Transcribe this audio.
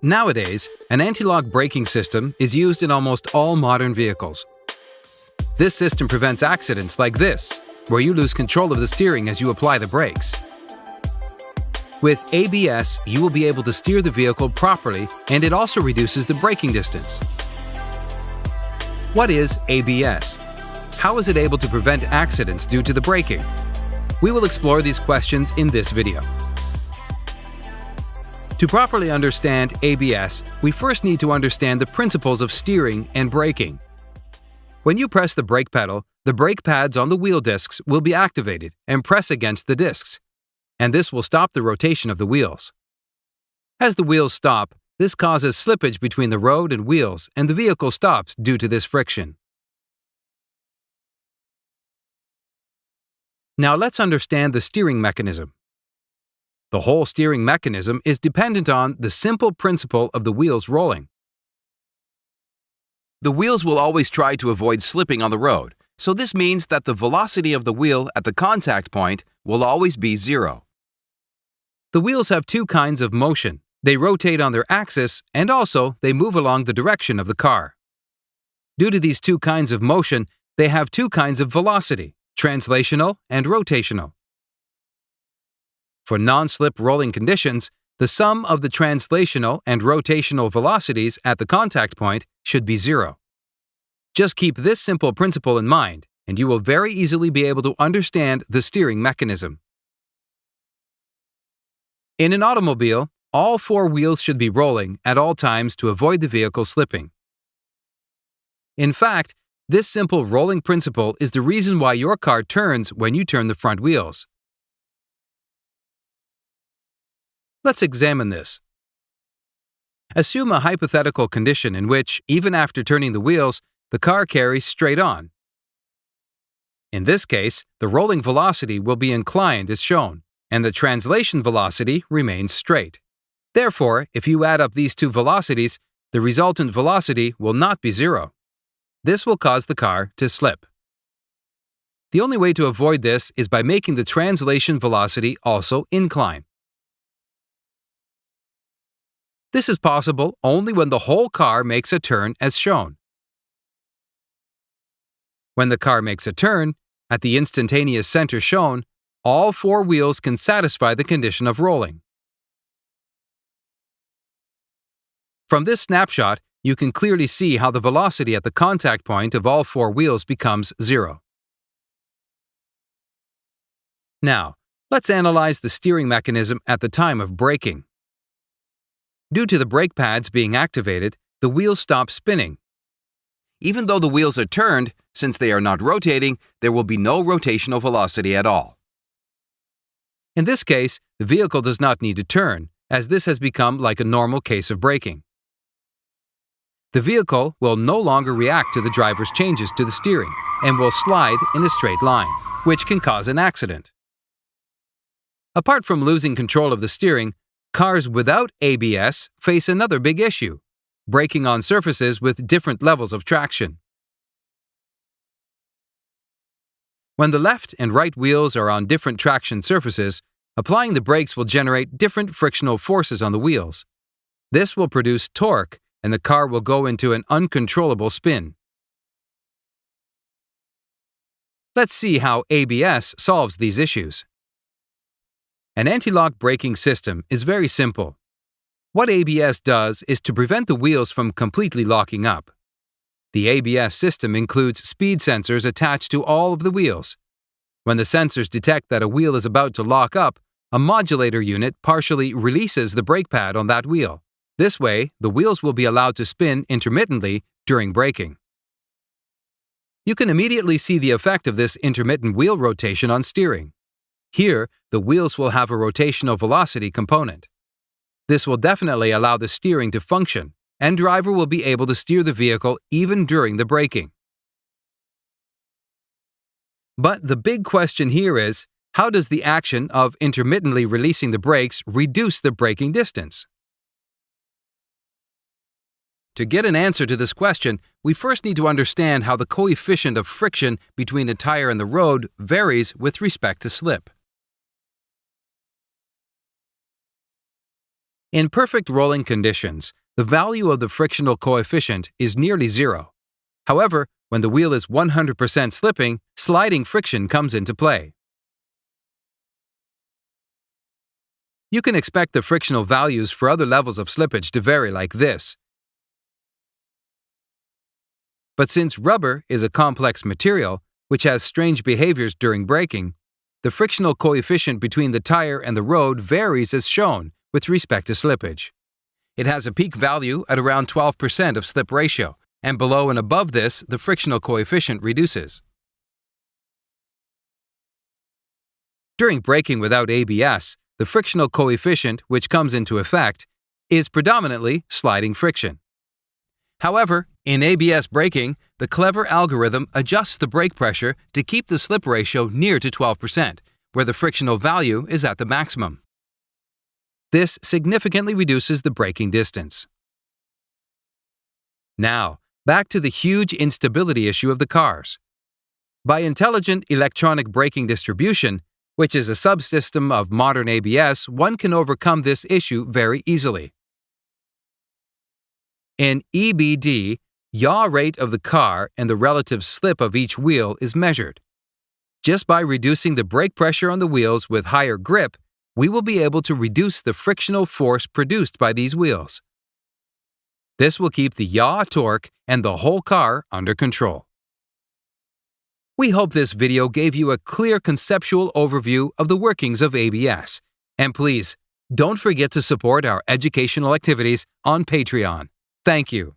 Nowadays, an anti-lock braking system is used in almost all modern vehicles. This system prevents accidents like this, where you lose control of the steering as you apply the brakes. With ABS, you will be able to steer the vehicle properly, and it also reduces the braking distance. What is ABS? How is it able to prevent accidents due to the braking? We will explore these questions in this video. To properly understand ABS, we first need to understand the principles of steering and braking. When you press the brake pedal, the brake pads on the wheel discs will be activated and press against the discs, and this will stop the rotation of the wheels. As the wheels stop, this causes slippage between the road and wheels, and the vehicle stops due to this friction. Now let's understand the steering mechanism. The whole steering mechanism is dependent on the simple principle of the wheels rolling. The wheels will always try to avoid slipping on the road, so this means that the velocity of the wheel at the contact point will always be zero. The wheels have two kinds of motion. They rotate on their axis, and also they move along the direction of the car. Due to these two kinds of motion, they have two kinds of velocity, translational and rotational. For non-slip rolling conditions, the sum of the translational and rotational velocities at the contact point should be zero. Just keep this simple principle in mind, and you will very easily be able to understand the steering mechanism. In an automobile, all four wheels should be rolling at all times to avoid the vehicle slipping. In fact, this simple rolling principle is the reason why your car turns when you turn the front wheels. Let's examine this. Assume a hypothetical condition in which, even after turning the wheels, the car carries straight on. In this case, the rolling velocity will be inclined as shown, and the translation velocity remains straight. Therefore, if you add up these two velocities, the resultant velocity will not be zero. This will cause the car to slip. The only way to avoid this is by making the translation velocity also incline. This is possible only when the whole car makes a turn as shown. When the car makes a turn, at the instantaneous center shown, all four wheels can satisfy the condition of rolling. From this snapshot, you can clearly see how the velocity at the contact point of all four wheels becomes zero. Now, let's analyze the steering mechanism at the time of braking. Due to the brake pads being activated, the wheels stop spinning. Even though the wheels are turned, since they are not rotating, there will be no rotational velocity at all. In this case, the vehicle does not need to turn, as this has become like a normal case of braking. The vehicle will no longer react to the driver's changes to the steering and will slide in a straight line, which can cause an accident. Apart from losing control of the steering, cars without ABS face another big issue: braking on surfaces with different levels of traction. When the left and right wheels are on different traction surfaces, applying the brakes will generate different frictional forces on the wheels. This will produce torque, and the car will go into an uncontrollable spin. Let's see how ABS solves these issues. An anti-lock braking system is very simple. What ABS does is to prevent the wheels from completely locking up. The ABS system includes speed sensors attached to all of the wheels. When the sensors detect that a wheel is about to lock up, a modulator unit partially releases the brake pad on that wheel. This way, the wheels will be allowed to spin intermittently during braking. You can immediately see the effect of this intermittent wheel rotation on steering. Here, the wheels will have a rotational velocity component. This will definitely allow the steering to function, and driver will be able to steer the vehicle even during the braking. But the big question here is, how does the action of intermittently releasing the brakes reduce the braking distance? To get an answer to this question, we first need to understand how the coefficient of friction between a tire and the road varies with respect to slip. In perfect rolling conditions, the value of the frictional coefficient is nearly zero. However, when the wheel is 100% slipping, sliding friction comes into play. You can expect the frictional values for other levels of slippage to vary like this. But since rubber is a complex material, which has strange behaviors during braking, the frictional coefficient between the tire and the road varies as shown with respect to slippage. It has a peak value at around 12% of slip ratio, and below and above this, the frictional coefficient reduces. During braking without ABS, the frictional coefficient, which comes into effect, is predominantly sliding friction. However, in ABS braking, the clever algorithm adjusts the brake pressure to keep the slip ratio near to 12%, where the frictional value is at the maximum. This significantly reduces the braking distance. Now, back to the huge instability issue of the cars. By intelligent electronic braking distribution, which is a subsystem of modern ABS, one can overcome this issue very easily. In EBD, yaw rate of the car and the relative slip of each wheel is measured. Just by reducing the brake pressure on the wheels with higher grip, we will be able to reduce the frictional force produced by these wheels. This will keep the yaw torque and the whole car under control. We hope this video gave you a clear conceptual overview of the workings of ABS. And please, don't forget to support our educational activities on Patreon. Thank you.